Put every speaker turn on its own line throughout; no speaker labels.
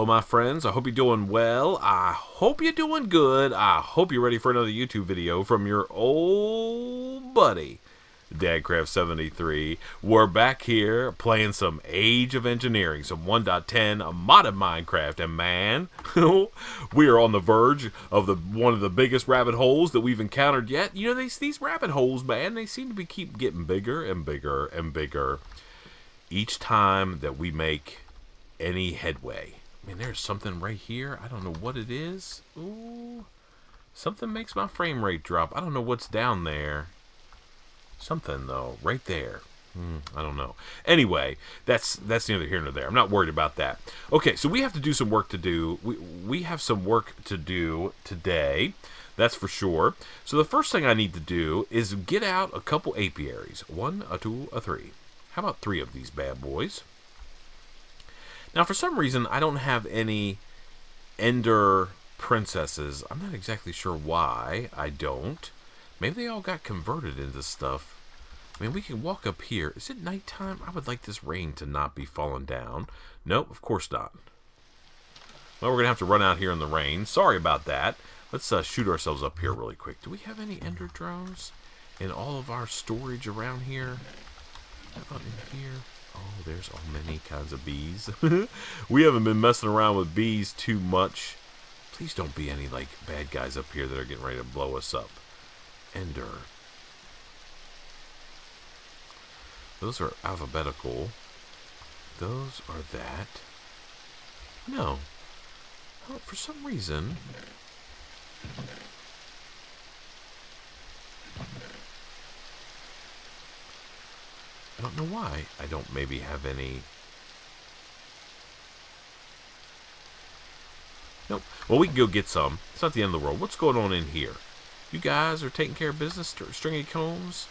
Hello, my friends. I hope you're doing well. I hope you're doing good. I hope you're ready for another YouTube video from your old buddy, Dadcraft73. We're back here playing some Age of Engineering, some 1.10 modded Minecraft, and man, we are on the verge of one of the biggest rabbit holes that we've encountered yet. You know, these rabbit holes, man, they seem to keep getting bigger and bigger and bigger each time that we make any headway. I mean, there's something right here. I don't know what it is. Ooh, something makes my frame rate drop. I don't know what's down there. Something, though, right there. I don't know. Anyway, that's neither here nor there. I'm not worried about that. Okay, so we have to do some work to do. We have some work to do today. That's for sure. So the first thing I need to do is get out a couple apiaries. 1, a 2, a 3. How about 3 of these bad boys? Now, for some reason, I don't have any Ender princesses. I'm not exactly sure why I don't. Maybe they all got converted into stuff. I mean, we can walk up here. Is it nighttime? I would like this rain to not be falling down. Nope, of course not. Well, we're going to have to run out here in the rain. Sorry about that. Let's shoot ourselves up here really quick. Do we have any Ender drones in all of our storage around here? How about in here? Oh, there's all many kinds of bees. We haven't been messing around with bees too much. Please don't be any, like, bad guys up here that are getting ready to blow us up. Ender. Those are alphabetical. Those are that. No. Oh, for some reason. I don't know why I don't maybe have any. Nope. Well, we can go get some. It's not the end of the world. What's going on in here? You guys are taking care of business, stringy combs.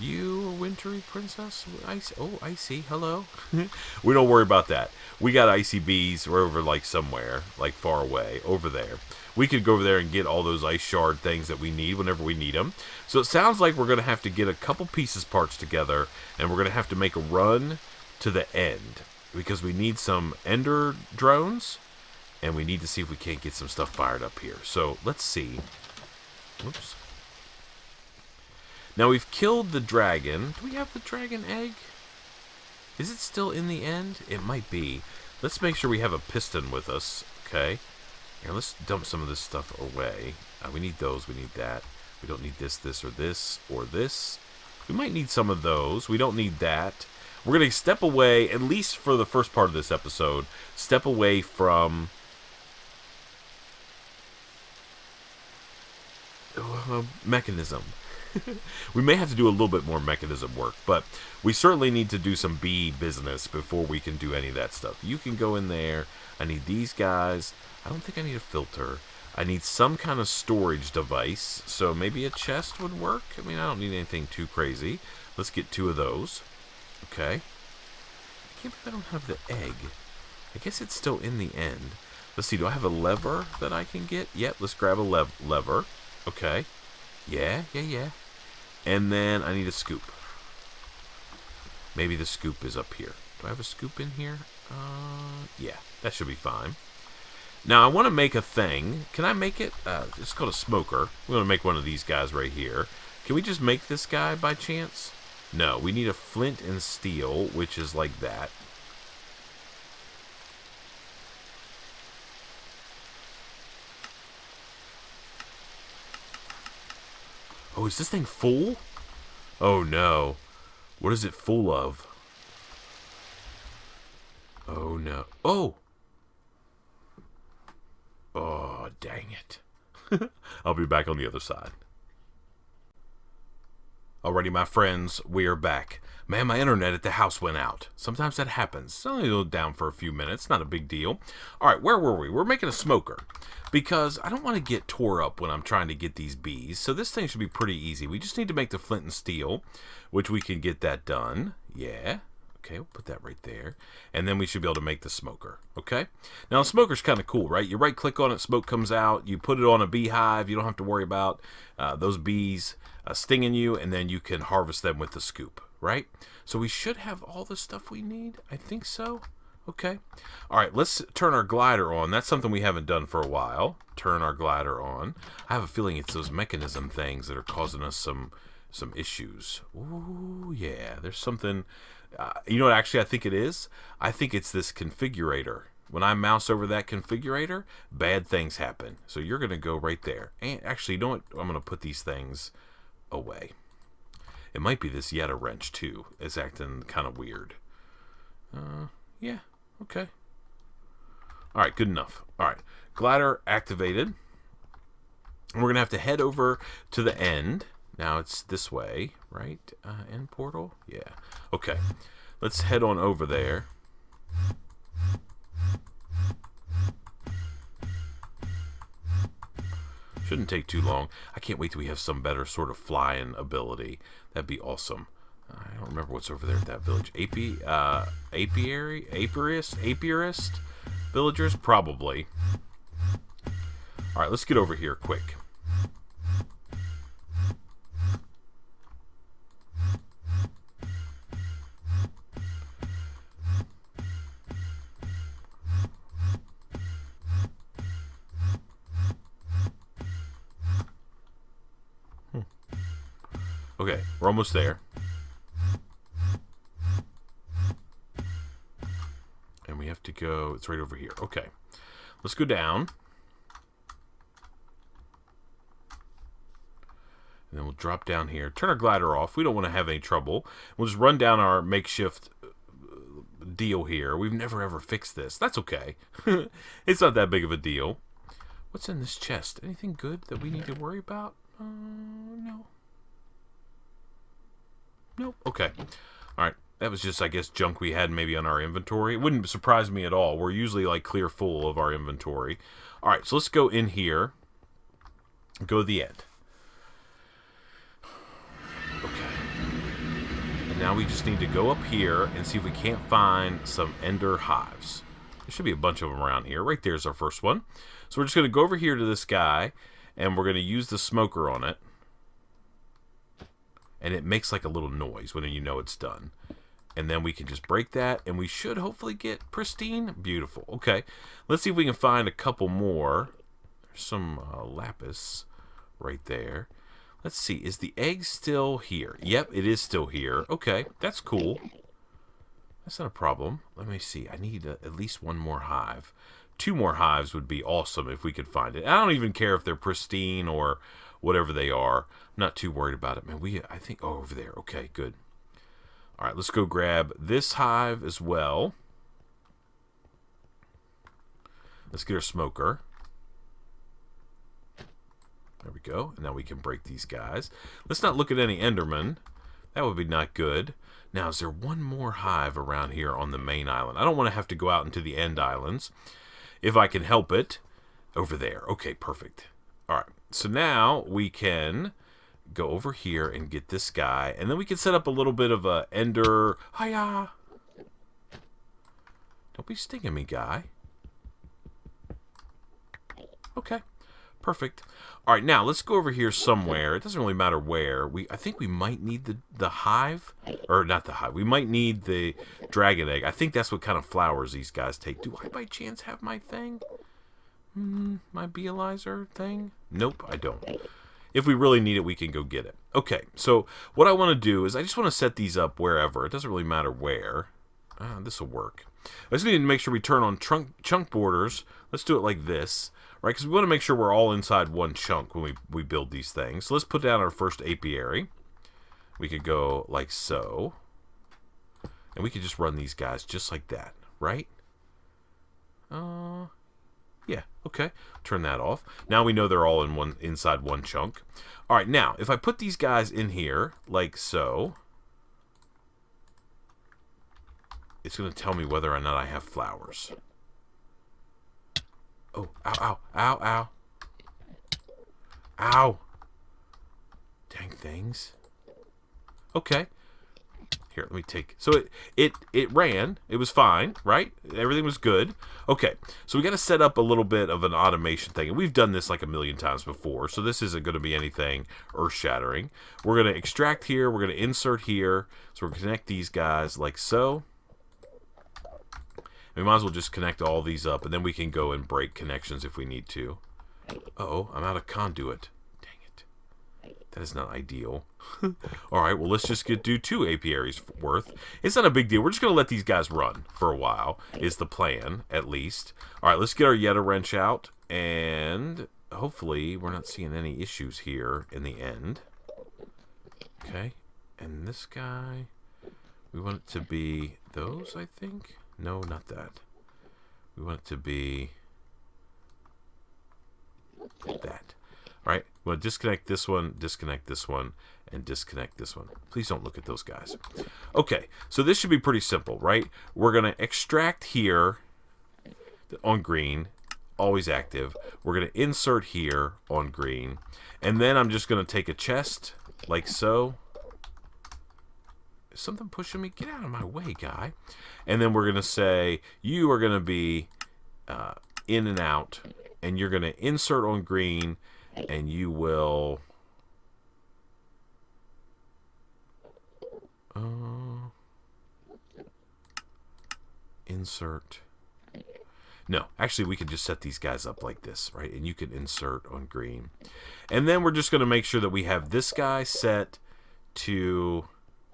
You, a wintry princess? Oh, icy. Hello. We don't worry about that. We got icy bees. We're over, like, somewhere, like, far away, over there. We could go over there and get all those ice shard things that we need whenever we need them. So it sounds like we're going to have to get a couple parts together, and we're going to have to make a run to the end, because we need some Ender drones, and we need to see if we can't get some stuff fired up here. So let's see. Oops. Now we've killed the dragon. Do we have the dragon egg? Is it still in the end? It might be. Let's make sure we have a piston with us. Okay. Here, let's dump some of this stuff away. We need those. We need that. We don't need this, this, or this, or this. We might need some of those. We don't need that. We're going to step away, at least for the first part of this episode, step away from mechanism. We may have to do a little bit more mechanism work, but we certainly need to do some bee business before we can do any of that stuff. You can go in there. I need these guys. I don't think I need a filter. I need some kind of storage device, so maybe a chest would work. I mean, I don't need anything too crazy. Let's get 2 of those. Okay. I can't believe I don't have the egg. I guess it's still in the end. Let's see, do I have a lever that I can get? Yep, let's grab a lever. Okay. Yeah. And then I need a scoop. Maybe the scoop is up here. Do I have a scoop in here? Yeah, that should be fine. Now, I want to make a thing. Can I make it? It's called a smoker. We're going to make one of these guys right here. Can we just make this guy by chance? No, we need a flint and steel, which is like that. Oh, is this thing full? Oh, no. What is it full of? Oh, no. Oh! Oh, dang it. I'll be back on the other side. Alrighty, my friends, we are back. Man, my internet at the house went out. Sometimes that happens. It's only go down for a few minutes. Not a big deal. Alright, where were we? We're making a smoker. Because I don't want to get tore up when I'm trying to get these bees. So this thing should be pretty easy. We just need to make the flint and steel, which we can get that done. Yeah. Okay, we'll put that right there. And then we should be able to make the smoker. Okay? Now, the smoker's kind of cool, right? You right-click on it, smoke comes out. You put it on a beehive. You don't have to worry about those bees stinging you. And then you can harvest them with the scoop, right? So we should have all the stuff we need. I think so. Okay. All right, let's turn our glider on. That's something we haven't done for a while. Turn our glider on. I have a feeling it's those mechanism things that are causing us some issues. Ooh, yeah. There's something... you know what actually I think it is? I think it's this configurator. When I mouse over that configurator, bad things happen. So you're going to go right there. And actually, you know what? I'm going to put these things away. It might be this Yeta wrench, too. It's acting kind of weird. Yeah. Okay. All right, good enough. All right, glider activated. And we're going to have to head over to the end. Now it's this way, right? End portal? Yeah. Okay. Let's head on over there. Shouldn't take too long. I can't wait till we have some better sort of flying ability. That'd be awesome. I don't remember what's over there at that village. Apiarist villagers? Probably. Alright, let's get over here quick. Okay, we're almost there. And we have to go, it's right over here. Okay, let's go down. And then we'll drop down here. Turn our glider off. We don't want to have any trouble. We'll just run down our makeshift deal here. We've never ever fixed this. That's okay. It's not that big of a deal. What's in this chest? Anything good that we need to worry about? No. Nope. Okay. Alright. That was just, I guess, junk we had maybe on our inventory. It wouldn't surprise me at all. We're usually, like, clear full of our inventory. Alright, so let's go in here. Go to the end. Okay. And now we just need to go up here and see if we can't find some ender hives. There should be a bunch of them around here. Right there's our first one. So we're just going to go over here to this guy, and we're going to use the smoker on it. And it makes like a little noise when you know it's done. And then we can just break that, and we should hopefully get pristine. Beautiful. Okay, let's see if we can find a couple more. There's some lapis right there. Let's see, is the egg still here? Yep, it is still here. Okay, that's cool. That's not a problem. Let me see, I need at least one more hive. 2 more hives would be awesome if we could find it. I don't even care if they're pristine or whatever they are. I'm not too worried about it, man. I think, oh, over there. Okay, good. All right, let's go grab this hive as well. Let's get our smoker. There we go. And now we can break these guys. Let's not look at any Enderman. That would be not good. Now, is there one more hive around here on the main island? I don't want to have to go out into the end islands. If I can help it. Over there. Okay, perfect. All right. So now we can go over here and get this guy. And then we can set up a little bit of a ender. Hiya! Don't be stinging me, guy. Okay. Perfect. All right, now let's go over here somewhere. It doesn't really matter where. I think we might need the hive. Or not the hive. We might need the dragon egg. I think that's what kind of flowers these guys take. Do I by chance have my thing? My Bealizer thing? Nope, I don't. If we really need it, we can go get it. Okay, so what I want to do is I just want to set these up wherever. It doesn't really matter where. This will work. I just need to make sure we turn on chunk borders. Let's do it like this. Right, because we want to make sure we're all inside one chunk when we build these things. So let's put down our first apiary. We could go like so. And we could just run these guys just like that, right? Yeah, okay. Turn that off. Now we know they're all inside one chunk. All right, now, if I put these guys in here like so, it's going to tell me whether or not I have flowers. Oh, ow, ow, ow, ow. Ow. Dang things. Okay. Here, let me take... So it ran. It was fine, right? Everything was good. Okay, so we got to set up a little bit of an automation thing. And we've done this like a million times before, so this isn't going to be anything earth-shattering. We're going to extract here. We're going to insert here. So we're going to connect these guys like so. And We might as well just connect all these up, and then we can go and break connections if we need to. Uh-oh, I'm out of conduit. Dang it. That is not ideal. Alright, well, let's just do 2 apiaries worth. It's not a big deal. We're just going to let these guys run for a while, is the plan, at least. Alright, let's get our Yeta wrench out, and hopefully we're not seeing any issues here in the end. Okay, and this guy, we want it to be those, I think? No, not that. We want it to be that. Alright, we want to disconnect this one, and disconnect this one. Please don't look at those guys. Okay, so this should be pretty simple, right? We're going to extract here on green, always active. We're going to insert here on green, and then I'm just going to take a chest, like so. Is something pushing me? Get out of my way, guy. And then we're going to say, you are going to be in and out, and you're going to insert on green, and you will... insert... No, actually, we can just set these guys up like this, right? And you can insert on green. And then we're just going to make sure that we have this guy set to...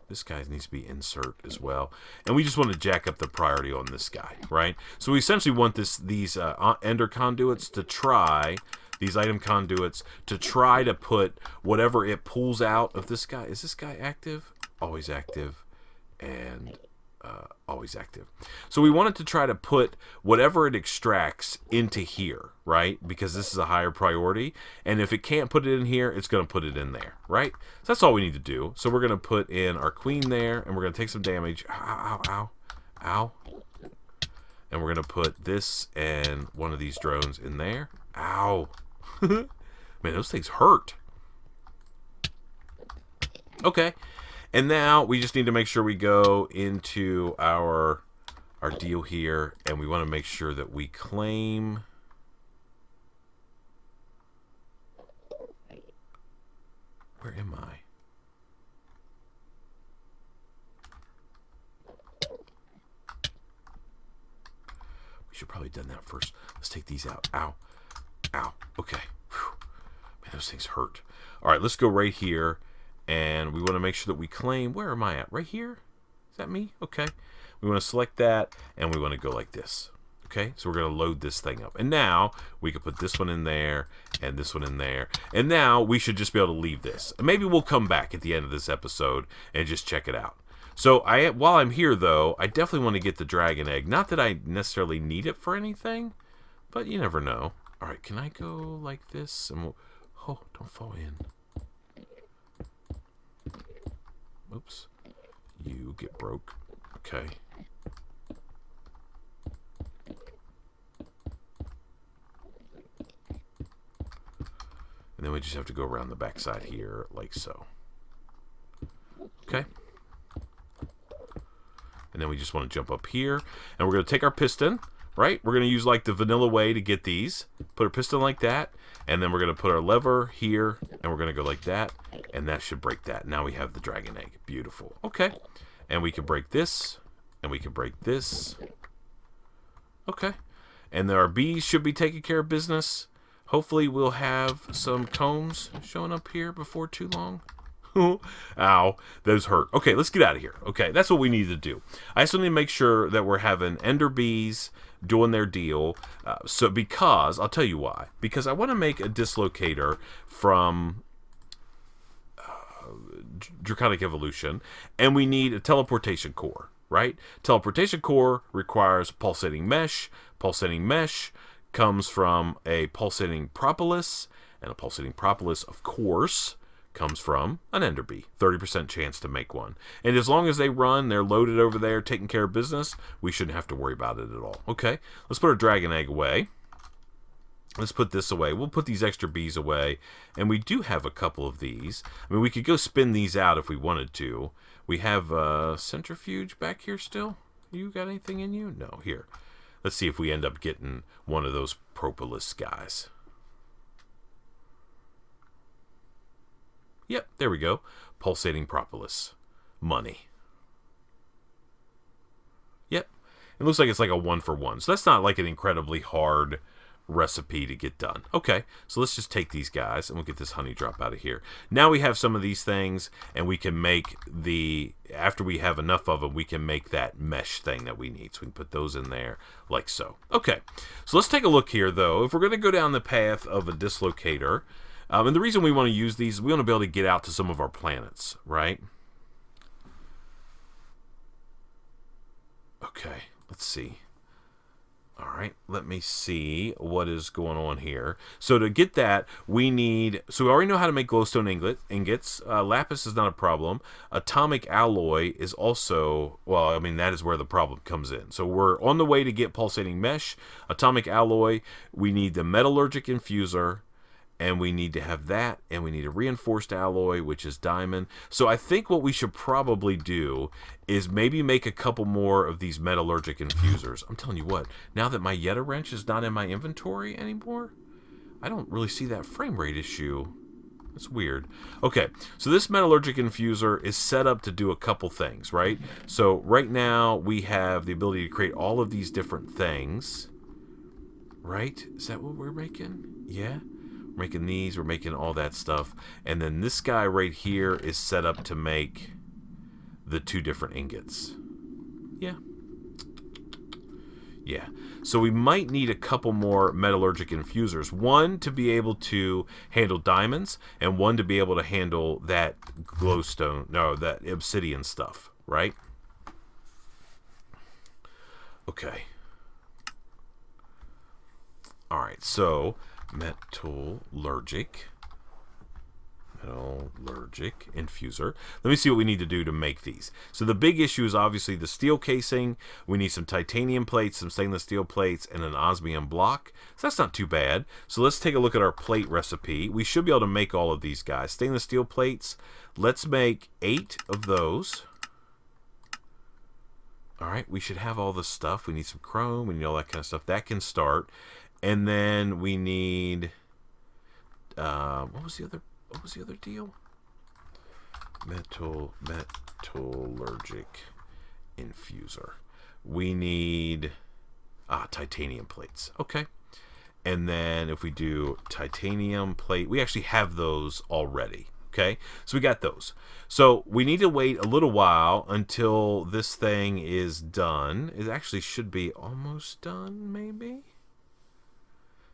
This guy needs to be insert as well. And we just want to jack up the priority on this guy, right? So we essentially want these ender conduits to try... These item conduits to try to put whatever it pulls out of this guy. Is this guy active? Always active. And... always active. So we want it to try to put whatever it extracts into here, right? Because this is a higher priority. And if it can't put it in here, it's going to put it in there, right? So that's all we need to do. So we're going to put in our queen there, and we're going to take some damage. Ow, ow, ow, ow. And we're going to put this and one of these drones in there. Ow. Man, those things hurt. Okay. And now we just need to make sure we go into our deal here, and we want to make sure that we claim... Where am I? We should probably have done that first. Let's take these out. Ow. Ow. Okay. Whew. Man, those things hurt. All right, let's go right here. And we want to make sure that we claim... Where am I at? Right here? Is that me? Okay. We want to select that, and we want to go like this. Okay? So we're going to load this thing up. And now, we can put this one in there, and this one in there. And now, we should just be able to leave this. Maybe we'll come back at the end of this episode and just check it out. So, while I'm here, though, I definitely want to get the dragon egg. Not that I necessarily need it for anything, but you never know. Alright, can I go like this? And we'll... Oh, don't fall in. Oops. You get broke. Okay. And then we just have to go around the backside here, like so. Okay. And then we just want to jump up here. And we're going to take our piston, right? We're going to use like the vanilla way to get these. Put our piston like that. And then we're going to put our lever here. And we're going to go like that. And that should break that. Now we have the dragon egg. Beautiful. Okay. And we can break this. And we can break this. Okay. And our bees should be taking care of business. Hopefully we'll have some combs showing up here before too long. Ow. Those hurt. Okay, let's get out of here. Okay, that's what we need to do. I just need to make sure that we're having ender bees doing their deal. Because, I'll tell you why. Because I want to make a dislocator from Draconic Evolution, and we need a teleportation core, right? Teleportation core requires pulsating mesh. Pulsating mesh comes from a pulsating propolis, and a pulsating propolis, of course, comes from an ender bee. 30% chance to make one. And as long as they run, they're loaded over there, taking care of business, we shouldn't have to worry about it at all. Okay, let's put our dragon egg away. Let's put this away. We'll put these extra bees away. And we do have a couple of these. I mean, we could go spin these out if we wanted to. We have a centrifuge back here still. You got anything in you? No, here. Let's see if we end up getting one of those propolis guys. Yep, there we go. Pulsating propolis. Money. Yep. It looks like it's like a 1-for-1. So that's not like an incredibly hard recipe to get done. Okay, so let's just take these guys and we'll get this honey drop out of here. Now we have some of these things, and we can make after we have enough of them, we can make that mesh thing that we need. So we can put those in there like so. Okay, so let's take a look here though. If we're going to go down the path of a dislocator, and the reason we want to use these, we want to be able to get out to some of our planets, right? Okay, let's see. All right, let me see what is going on here. So to get that, we need... So we already know how to make glowstone ingots. Lapis is not a problem. Atomic alloy is also... Well, I mean, that is where the problem comes in. So we're on the way to get pulsating mesh. Atomic alloy, we need the metallurgic infuser, and we need to have that, and we need a reinforced alloy, which is diamond. So I think what we should probably do is maybe make a couple more of these metallurgic infusers. I'm telling you what, now that my Yeta wrench is not in my inventory anymore, I don't really see that frame rate issue. That's weird. Okay, so this metallurgic infuser is set up to do a couple things, right? So right now we have the ability to create all of these different things, right? Is that what we're making? Yeah. We're making these, we're making all that stuff. And then this guy right here is set up to make the 2 different ingots. Yeah. Yeah. So we might need a couple more metallurgic infusers. One to be able to handle diamonds, and one to be able to handle that glowstone, no, that obsidian stuff, right? Okay. Alright, so metallurgic infuser. Let me see what we need to do to make these. So the big issue is obviously the steel casing. We need some titanium plates, some stainless steel plates, and an osmium block. So that's not too bad. So let's take a look at our plate recipe. We should be able to make all of these guys. Stainless steel plates, let's make 8 of those. Alright, we should have all this stuff. We need some chrome, we need all that kind of stuff. That can start. And then we need what was the other deal? Metallurgic infuser. We need titanium plates. Okay. And then if we do titanium plate, we actually have those already. Okay, so we got those. So we need to wait a little while until this thing is done. It actually should be almost done, maybe.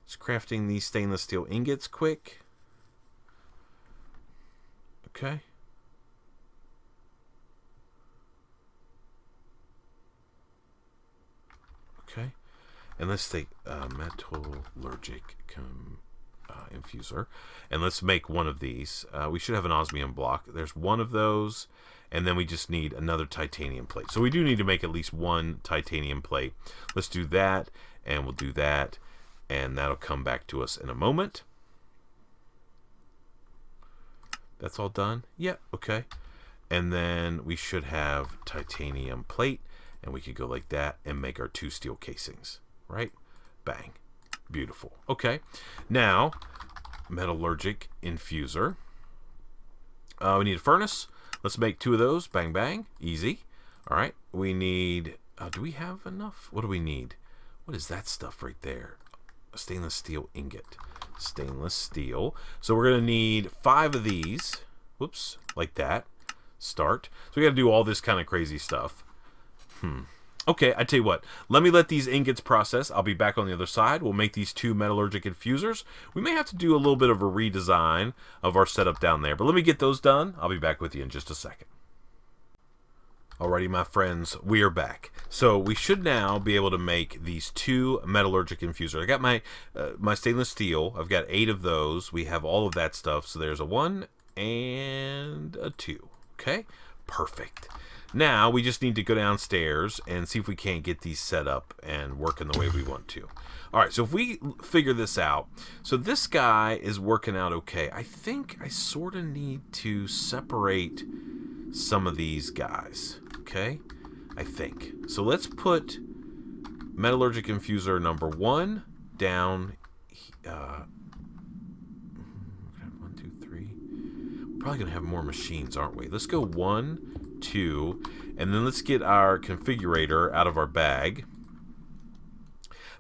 Just crafting these stainless steel ingots quick. Okay. Okay. And let's take metallurgic infuser. And let's make one of these. We should have an osmium block. There's one of those. And then we just need another titanium plate. So we do need to make at least one titanium plate. Let's do that. And we'll do that. And that'll come back to us in a moment. That's all done? Yeah, okay. And then we should have titanium plate. And we could go like that and make our 2 steel casings. Right? Bang. Beautiful. Okay. Now, metallurgic infuser. We need a furnace. Let's make 2 of those. Bang, bang. Easy. All right. We need... do we have enough? What do we need? What is that stuff right there? A stainless steel ingot. Stainless steel. So we're going to need 5 of these. Whoops. Like that. Start. So we got to do all this kind of crazy stuff. Okay, I tell you what. Let me let these ingots process. I'll be back on the other side. We'll make these 2 metallurgic infusers. We may have to do a little bit of a redesign of our setup down there. But let me get those done. I'll be back with you in just a second. Alrighty, my friends, we are back. So we should now be able to make these 2 metallurgic infusers. I got my my stainless steel. I've got 8 of those. We have all of that stuff. So there's a 1 and a 2. Okay, perfect. Now we just need to go downstairs and see if we can't get these set up and working the way we want to. Alright, so if we figure this out, so this guy is working out okay. I think I sort of need to separate some of these guys. Okay, I think. So let's put metallurgic infuser number 1 down. 1, 2, 3. We're probably going to have more machines, aren't we? Let's go 1, 2. And then let's get our configurator out of our bag.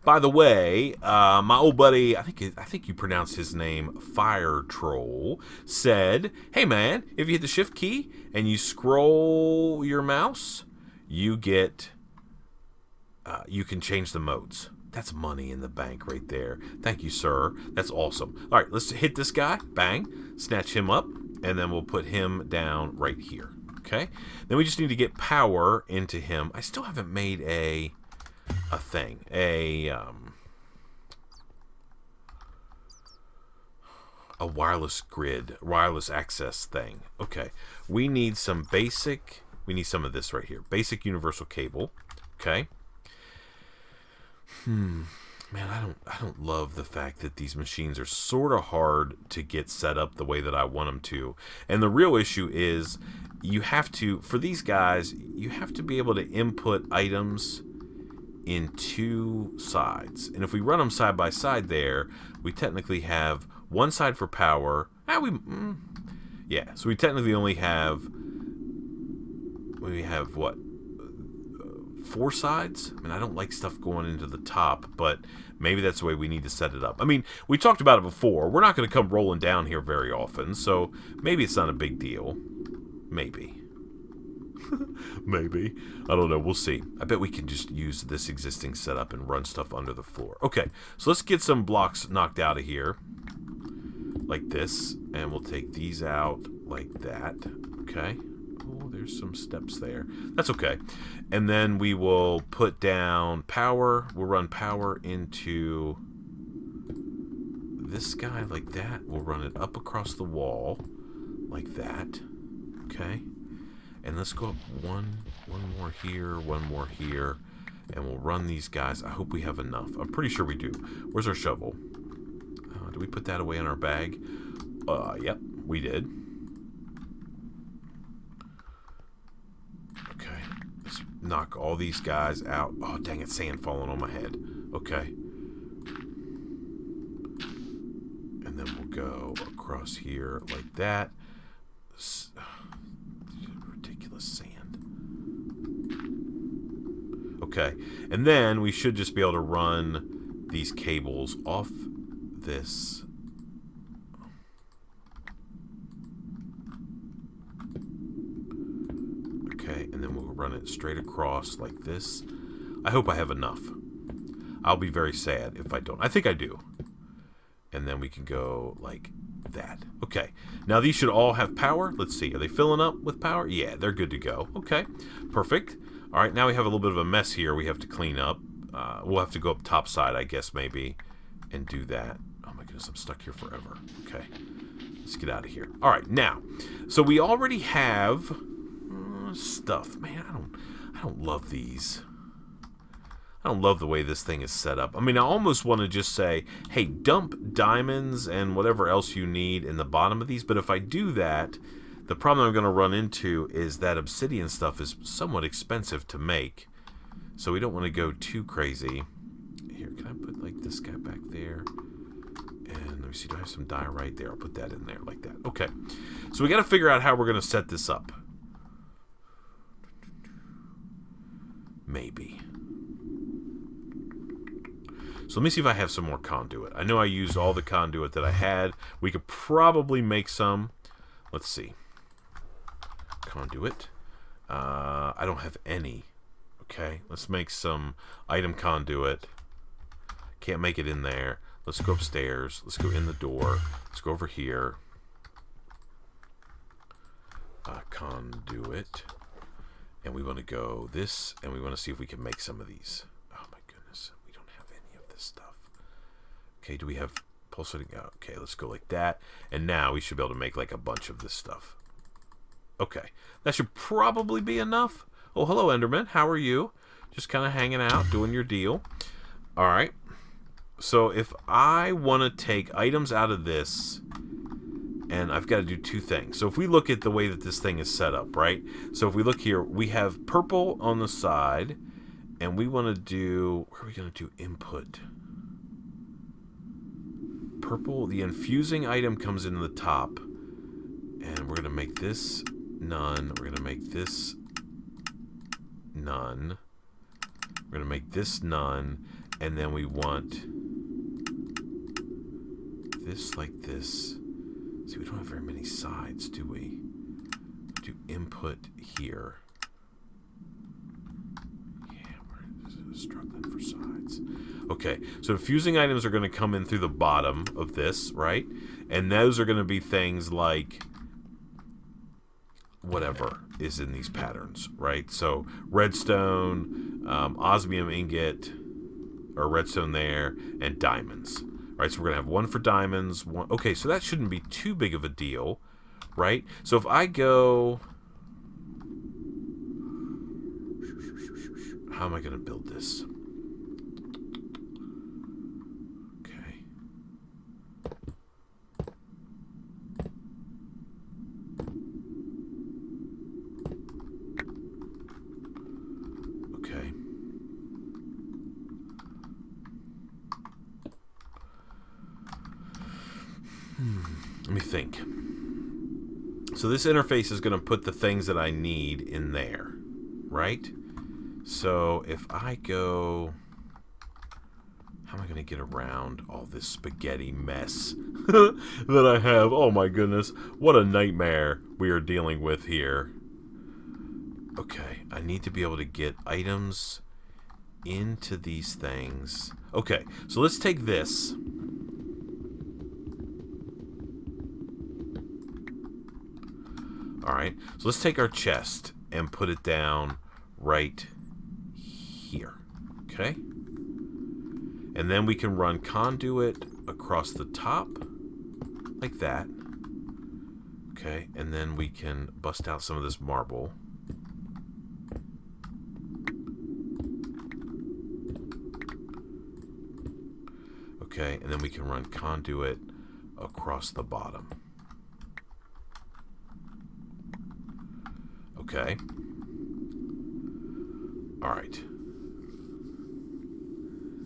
By the way, my old buddy, I think you pronounced his name Fire Troll, said, "Hey man, if you hit the shift key and you scroll your mouse, you get, you can change the modes." That's money in the bank right there. Thank you, sir. That's awesome. All right, let's hit this guy. Bang. Snatch him up, and then we'll put him down right here. Okay? Then we just need to get power into him. I still haven't made a thing. A wireless grid, wireless access thing. Okay. We need some basic, we need some of this right here. Basic universal cable. Okay. Man, I don't love the fact that these machines are sort of hard to get set up the way that I want them to. And the real issue is you have to, for these guys, you have to be able to input items in 2 sides. And if we run them side by side there, we technically have one side for power. Yeah, so we technically only have, what? 4 sides? I mean, I don't like stuff going into the top, but maybe that's the way we need to set it up. I mean, we talked about it before. We're not going to come rolling down here very often, so maybe it's not a big deal. Maybe. Maybe. I don't know. We'll see. I bet we can just use this existing setup and run stuff under the floor. Okay, so let's get some blocks knocked out of here. Like this. And we'll take these out like that. Okay. Oh, there's some steps there. That's okay. And then we will put down power. We'll run power into this guy like that. We'll run it up across the wall like that. Okay. And let's go up one more here, one more here, and we'll run these guys. I hope we have enough. I'm pretty sure we do. Where's our shovel? Do we put that away in our bag? Yep, we did. Okay, let's knock all these guys out. Oh, dang it, sand falling on my head. Okay. And then we'll go across here like that. Sand. Okay, and then we should just be able to run these cables off this. Okay, and then we'll run it straight across like this. I hope I have enough. I'll be very sad if I don't. I think I do. And then we can go like that. Okay, now these should all have power. Let's see, are they filling up with power? Yeah, they're good to go. Okay, perfect. All right, now we have a little bit of a mess here we have to clean up. We'll have to go up top side, I guess, maybe, and do that. Oh my goodness, I'm stuck here forever. Okay, let's get out of here. All right, now, so we already have stuff. Man, I don't love these. I don't love the way this thing is set up. I mean, I almost want to just say, hey, dump diamonds and whatever else you need in the bottom of these. But if I do that, the problem I'm going to run into is that obsidian stuff is somewhat expensive to make. So we don't want to go too crazy. Here, can I put like this guy back there? And let me see, do I have some dye right there? I'll put that in there like that. Okay. So we got to figure out how we're going to set this up. Maybe. So let me see if I have some more conduit. I know I used all the conduit that I had. We could probably make some. Let's see. Conduit. I don't have any. Okay, let's make some item conduit. Can't make it in there. Let's go upstairs. Let's go in the door. Let's go over here. Conduit. And we want to go this, and we want to see if we can make some of these. Oh my goodness. Stuff. Okay, do we have pulsating? Okay, let's go like that. And now we should be able to make like a bunch of this stuff. Okay, that should probably be enough. Oh, hello, Enderman. How are you? Just kind of hanging out, doing your deal. All right. So if I want to take items out of this, and I've got to do 2 things. So if we look at the way that this thing is set up, right? So if we look here, we have purple on the side. And we want to do, where are we going to do input? Purple, the infusing item comes in the top. And we're going to make this none. We're going to make this none. We're going to make this none. And then we want this like this. See, we don't have very many sides, do we? Do input here. Yeah, we're struggling for sides. Okay, so fusing items are going to come in through the bottom of this, right? And those are going to be things like whatever is in these patterns, right? So redstone, osmium ingot, or redstone there, and diamonds, right? So we're going to have one for diamonds. One. Okay, so that shouldn't be too big of a deal, right? So if I go... How am I going to build this? Okay. Okay. Let me think. So this interface is going to put the things that I need in there, right? So if I go... How am I going to get around all this spaghetti mess that I have? Oh my goodness. What a nightmare we are dealing with here. Okay, I need to be able to get items into these things. Okay, so let's take this. Alright, so let's take our chest and put it down right here. Okay? And then we can run conduit across the top, like that. Okay, and then we can bust out some of this marble. Okay, and then we can run conduit across the bottom. Okay. Alright.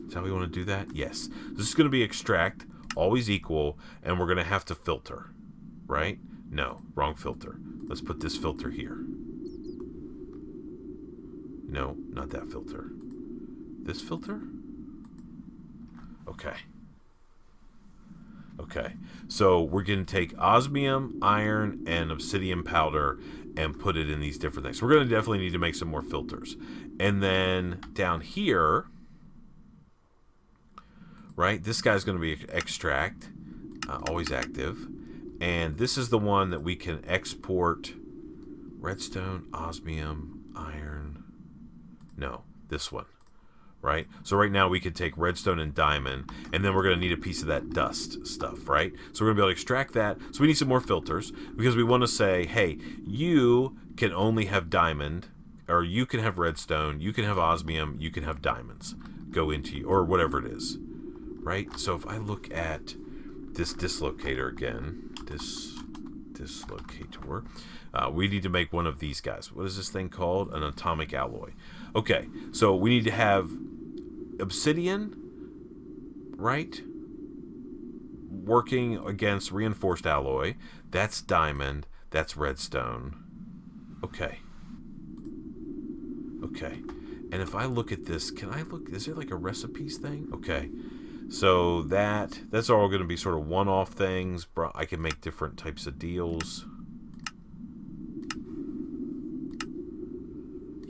Is that how we want to do that? Yes. This is going to be extract, always equal, and we're going to have to filter. Right? No, wrong filter. Let's put this filter here. No, not that filter. This filter? Okay. Okay. So we're going to take osmium, iron, and obsidian powder and put it in these different things. So we're going to definitely need to make some more filters. And then down here, right, this guy's going to be extract, always active. And this is the one that we can export redstone, osmium, iron. No, this one. Right? So right now we could take redstone and diamond, and then we're going to need a piece of that dust stuff, right? So we're going to be able to extract that. So we need some more filters, because we want to say, hey, you can only have diamond, or you can have redstone, you can have osmium, you can have diamonds go into you, or whatever it is, right? So if I look at this dislocator again, dislocator, we need to make one of these guys. What is this thing called? An atomic alloy. Okay, so we need to have obsidian, right? Working against reinforced alloy. That's diamond. That's redstone. Okay. Okay. And if I look at this, can I look? Is there like a recipes thing? Okay. So that's all going to be sort of one-off things. I can make different types of deals.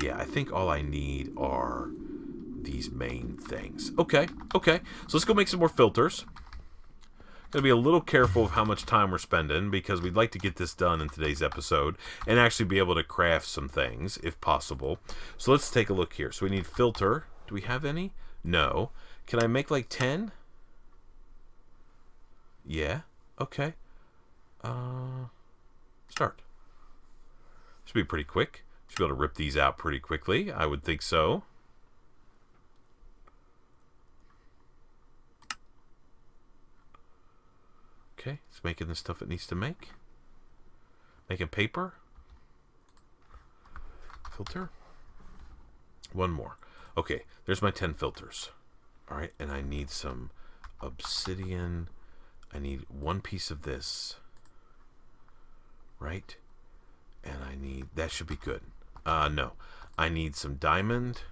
Yeah, I think all I need are these main things. Okay, okay. So let's go make some more filters. Gotta be a little careful of how much time we're spending, because we'd like to get this done in today's episode and actually be able to craft some things if possible. So let's take a look here. So we need filter. Do we have any? No. Can I make like 10? Yeah. Okay. Start. Should be pretty quick. Should be able to rip these out pretty quickly. I would think so. Okay, it's making the stuff it needs to make. Making paper. Filter. One more. Okay, there's my 10 filters. All right, and I need some obsidian. I need one piece of this. Right? And I that should be good. No. I need some diamond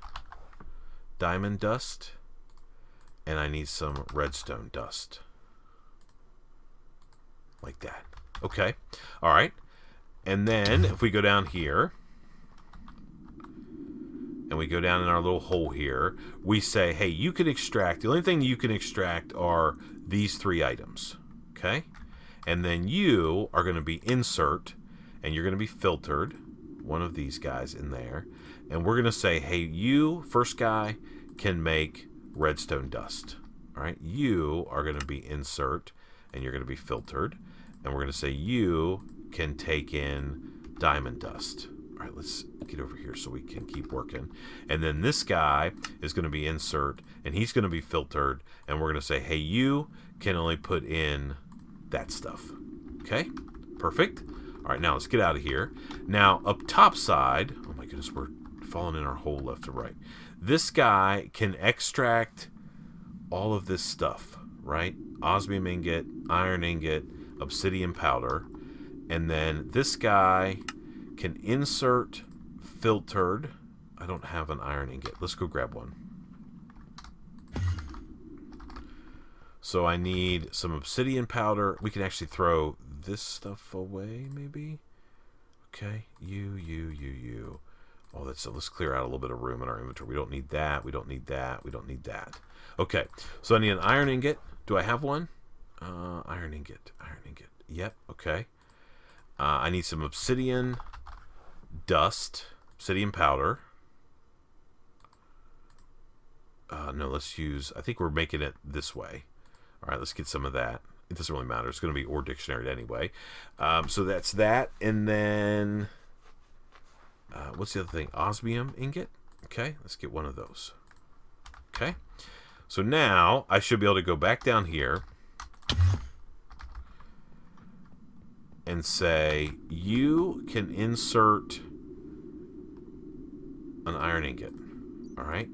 dust, and I need some redstone dust. Like that. Okay. All right. And then if we go down here, and we go down in our little hole here, we say, hey, you can extract, the only thing you can extract are these 3 items. Okay? And then you are going to be insert, and you're going to be filtered, one of these guys in there. And we're going to say, hey, you, first guy, can make redstone dust. All right? You are going to be insert, and you're going to be filtered. And we're going to say you can take in diamond dust. All right, let's get over here so we can keep working. And then this guy is going to be insert, and he's going to be filtered. And we're going to say, hey, you can only put in that stuff. Okay, perfect. All right, now let's get out of here. Now, up top side, oh my goodness, we're falling in our hole left to right. This guy can extract all of this stuff, right? Osmium ingot, iron ingot, obsidian powder. And then this guy can insert filtered. I don't have an iron ingot. Let's go grab one. So I need some obsidian powder. We can actually throw this stuff away, maybe. Okay, you. Oh, that's, let's clear out a little bit of room in our inventory. We don't need that. We don't need that. We don't need that. Okay, so I need an iron ingot. Do I have one? Iron ingot. Yep. Okay. I need some obsidian dust, obsidian powder. No, let's use. I think we're making it this way. All right, let's get some of that. It doesn't really matter. It's going to be or dictionary anyway. So that's that. And then, what's the other thing? Osmium ingot. Okay, let's get one of those. Okay. So now I should be able to go back down here and say, you can insert an iron ingot. All right.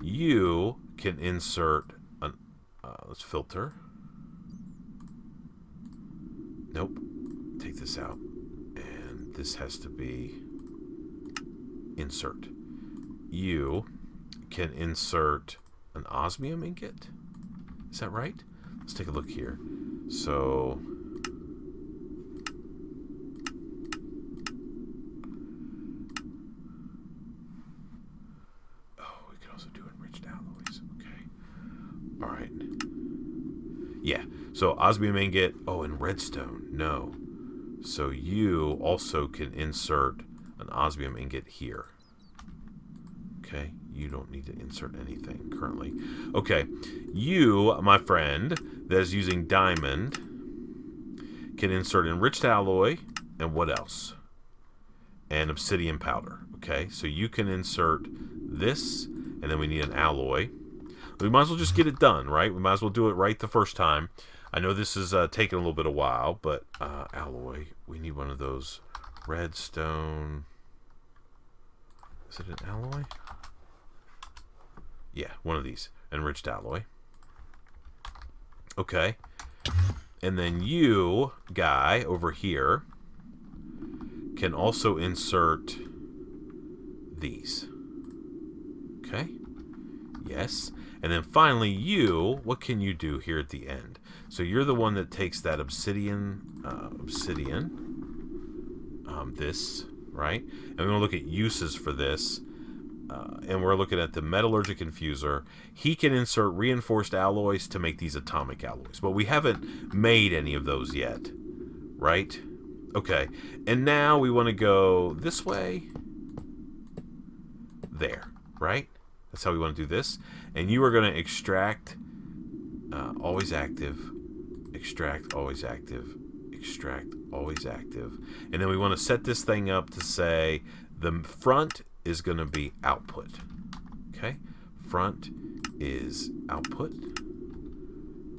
You can insert an, let's filter. Nope. Take this out. And this has to be insert. You can insert an osmium ingot. Is that right? Let's take a look here. So we could also do enriched alloys. Okay. All right. Yeah. So osmium ingot. Oh, and redstone. No. So you also can insert an osmium ingot here. Okay. You don't need to insert anything currently. Okay. You, my friend, that is using diamond, can insert enriched alloy and what else? And obsidian powder. Okay. So you can insert this, and then we need an alloy. We might as well just get it done, right? We might as well do it right the first time. I know this is taking a little bit of while, but alloy. We need one of those redstone. Is it an alloy? Yeah, one of these. Enriched alloy. Okay. And then you, guy, over here, can also insert these. Okay. Yes. And then finally, you, what can you do here at the end? So you're the one that takes that obsidian, this, right? And we're going to look at uses for this. And we're looking at the metallurgic infuser. He can insert reinforced alloys to make these atomic alloys. But we haven't made any of those yet, right? Okay. And now we want to go this way. There, right? That's how we want to do this. And you are going to extract, always active, extract, always active, extract, always active. And then we want to set this thing up to say the front is going to be output. Okay? Front is output.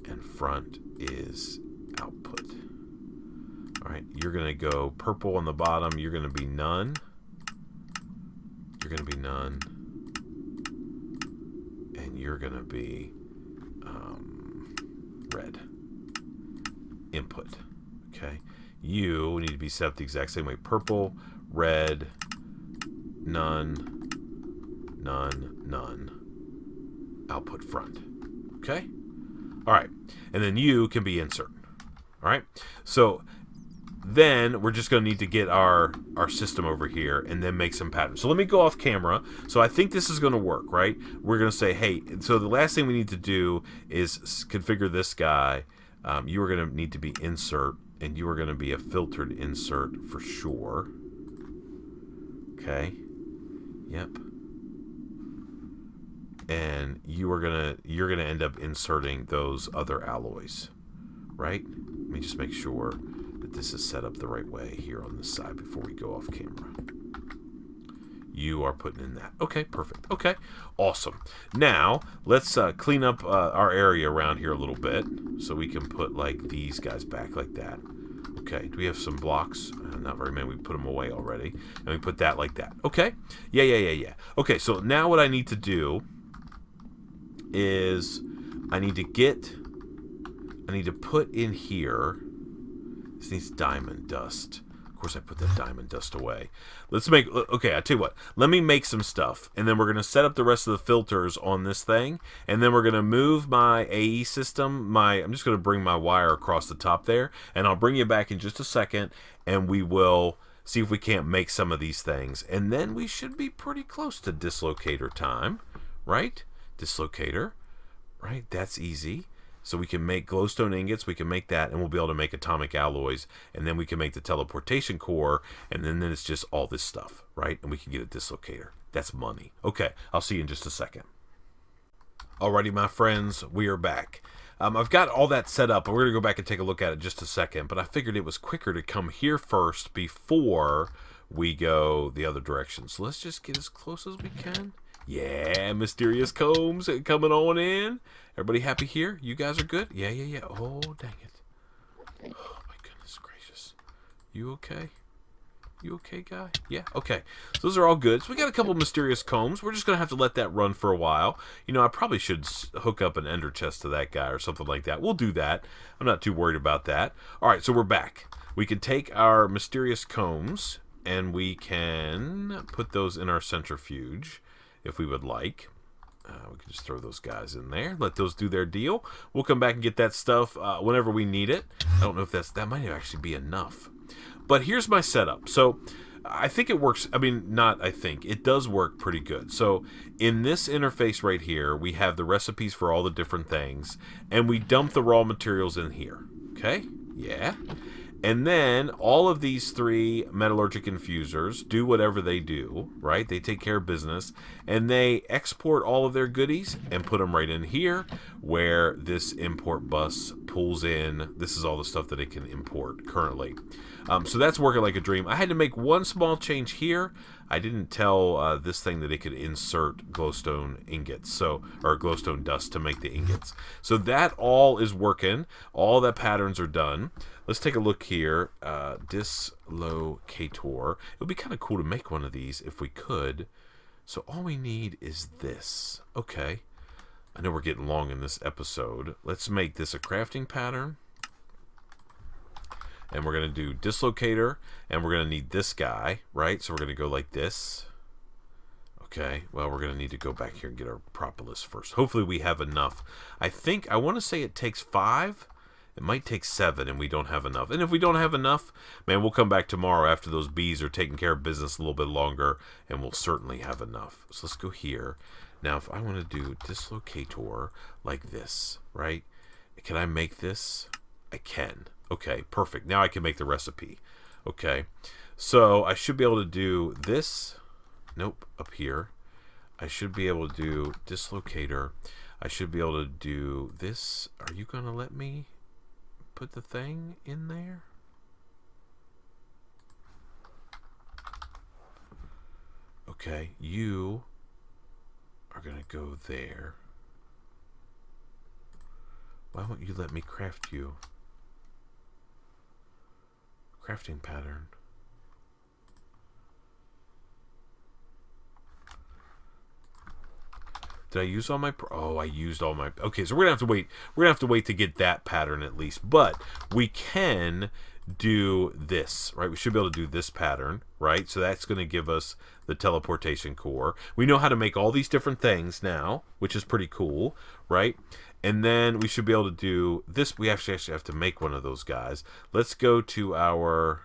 And front is output. All right. You're going to go purple on the bottom. You're going to be none. You're going to be none. And you're going to be red. Input. Okay? You need to be set up the exact same way. Purple, red, none, none, none. Output front. Okay? All right. And then you can be insert. All right? So then we're just going to need to get our system over here and then make some patterns. So let me go off camera. So I think this is going to work, right? We're going to say, hey, so the last thing we need to do is configure this guy. You are going to need to be insert, and you are going to be a filtered insert for sure. Okay. Yep. And you're gonna end up inserting those other alloys, right? Let me just make sure that this is set up the right way here on this side before we go off camera. You are putting in that. Okay, perfect. Okay, awesome. Now let's clean up our area around here a little bit so we can put like these guys back like that. Okay, do we have some blocks? Not very many. We put them away already, and we put that like that. Okay, yeah. Okay, so now what I need to do is I need to put in here, this needs diamond dust. Of course I put that diamond dust away. Let's make, okay, I tell you what, let me make some stuff, and then we're going to set up the rest of the filters on this thing, and then we're going to move my AE system, I'm just going to bring my wire across the top there, and I'll bring you back in just a second, and we will see if we can't make some of these things, and then we should be pretty close to dislocator time, right? Dislocator, right? That's easy. So we can make glowstone ingots, we can make that, and we'll be able to make atomic alloys, and then we can make the teleportation core, and then it's just all this stuff, right? And we can get a dislocator. That's money. Okay, I'll see you in just a second. Alrighty, my friends, we are back. I've got all that set up, and we're going to go back and take a look at it just a second, but I figured it was quicker to come here first before we go the other direction. So let's just get as close as we can. Yeah, mysterious combs coming on in. Everybody happy here? You guys are good? Yeah. Oh, dang it. Oh, my goodness gracious. You okay? You okay, guy? Yeah, okay. So those are all good. So we got a couple mysterious combs. We're just going to have to let that run for a while. You know, I probably should hook up an ender chest to that guy or something like that. We'll do that. I'm not too worried about that. All right, so we're back. We can take our mysterious combs and we can put those in our centrifuge if we would like. We can just throw those guys in there, let those do their deal. We'll come back and get that stuff whenever we need it. I don't know if that might actually be enough. But here's my setup. So I think it works. I mean, not I think. It does work pretty good. So in this interface right here, we have the recipes for all the different things, and we dump the raw materials in here. Okay? Yeah. And then all of these three metallurgic infusers do whatever they do, right? They take care of business, and they export all of their goodies and put them right in here where this import bus pulls in. This is all the stuff that it can import currently. So that's working like a dream. I had to make one small change here. I didn't tell this thing that it could insert glowstone ingots, or glowstone dust to make the ingots. So that all is working. All the patterns are done. Let's take a look here. Dislocator. It would be kind of cool to make one of these if we could. So all we need is this. Okay. I know we're getting long in this episode. Let's make this a crafting pattern. And we're going to do dislocator, and we're going to need this guy, right? So we're going to go like this. Okay, well, we're going to need to go back here and get our propolis first. Hopefully we have enough. I want to say it takes 5. It might take 7, and we don't have enough. And if we don't have enough, man, we'll come back tomorrow after those bees are taking care of business a little bit longer, and we'll certainly have enough. So let's go here. Now, if I want to do dislocator like this, right? Can I make this? I can. Okay, perfect. Now I can make the recipe. Okay, so I should be able to do this. Nope, up here. I should be able to do dislocator. I should be able to do this. Are you going to let me put the thing in there? Okay, you are going to go there. Why won't you let me craft you? Crafting pattern. Did I use all my... I used all my... Okay, so we're going to have to wait. We're going to have to wait to get that pattern at least. But we can do this, right? We should be able to do this pattern, right? So that's going to give us the teleportation core. We know how to make all these different things now, which is pretty cool, right? And then we should be able to do this. We actually have to make one of those guys. Let's go to our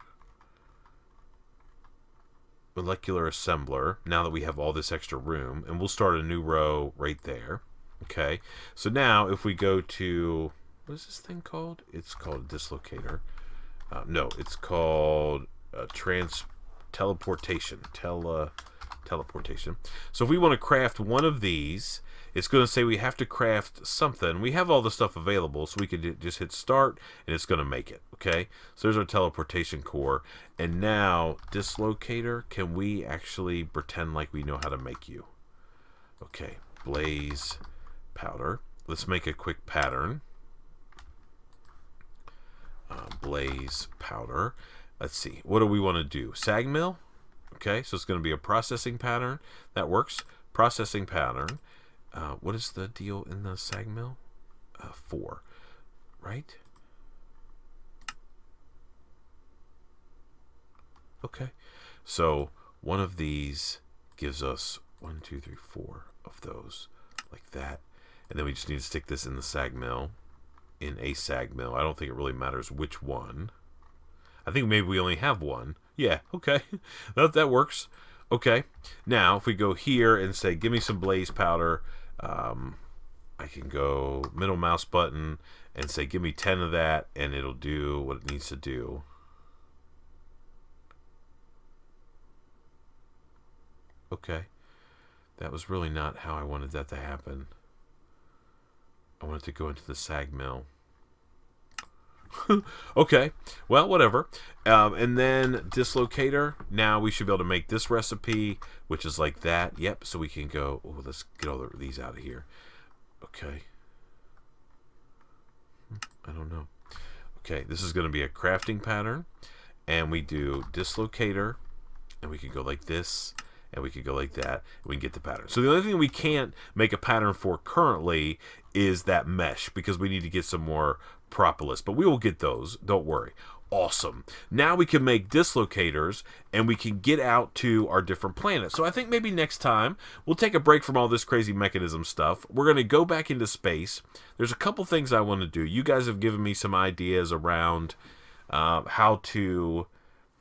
molecular assembler now that we have all this extra room, and we'll start a new row right there. Okay, so now if we go to, what is this thing called? It's called a dislocator. No, it's called teleportation. Teleportation. So if we want to craft one of these, it's going to say we have to craft something. We have all the stuff available, so we can just hit start, and it's going to make it. Okay, so there's our teleportation core. And now, Dislocator, can we actually pretend like we know how to make you? Okay, blaze powder. Let's make a quick pattern. Blaze powder. Let's see. What do we want to do? Sag mill? Okay, so it's going to be a processing pattern. That works. Processing pattern. What is the deal in the sag mill? 4, right? Okay, so one of these gives us 1, 2, 3, 4 of those, like that, and then we just need to stick this in the sag mill, in a sag mill. I don't think it really matters which one. I think maybe we only have one. Yeah, okay, that works. Okay, now if we go here and say, give me some blaze powder, I can go middle mouse button and say, give me 10 of that, and it'll do what it needs to do. Okay, that was really not how I wanted that to happen. I wanted to go into the sag mill. Okay, well, whatever. And then Dislocator. Now we should be able to make this recipe, which is like that. Yep, so we can go, oh, let's get all these out of here. Okay. I don't know. Okay, this is going to be a crafting pattern. And we do Dislocator. And we can go like this. And we could go like that, and we can get the pattern. So the only thing we can't make a pattern for currently is that mesh, because we need to get some more propolis. But we will get those, don't worry. Awesome. Now we can make dislocators, and we can get out to our different planets. So I think maybe next time, we'll take a break from all this crazy mechanism stuff. We're going to go back into space. There's a couple things I want to do. You guys have given me some ideas around how to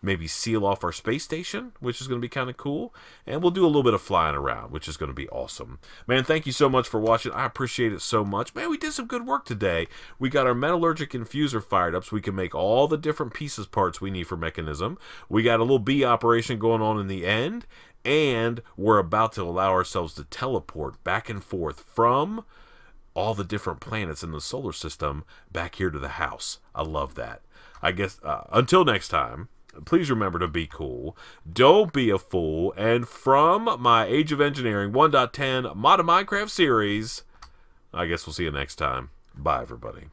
maybe seal off our space station, which is going to be kind of cool. And we'll do a little bit of flying around, which is going to be awesome. Man, thank you so much for watching. I appreciate it so much. Man, we did some good work today. We got our metallurgic infuser fired up so we can make all the different pieces parts we need for mechanism. We got a little bee operation going on in the end. And we're about to allow ourselves to teleport back and forth from all the different planets in the solar system back here to the house. I love that. I guess until next time, please remember to be cool. Don't be a fool. And from my Age of Engineering 1.10 Mod of Minecraft series, I guess we'll see you next time. Bye, everybody.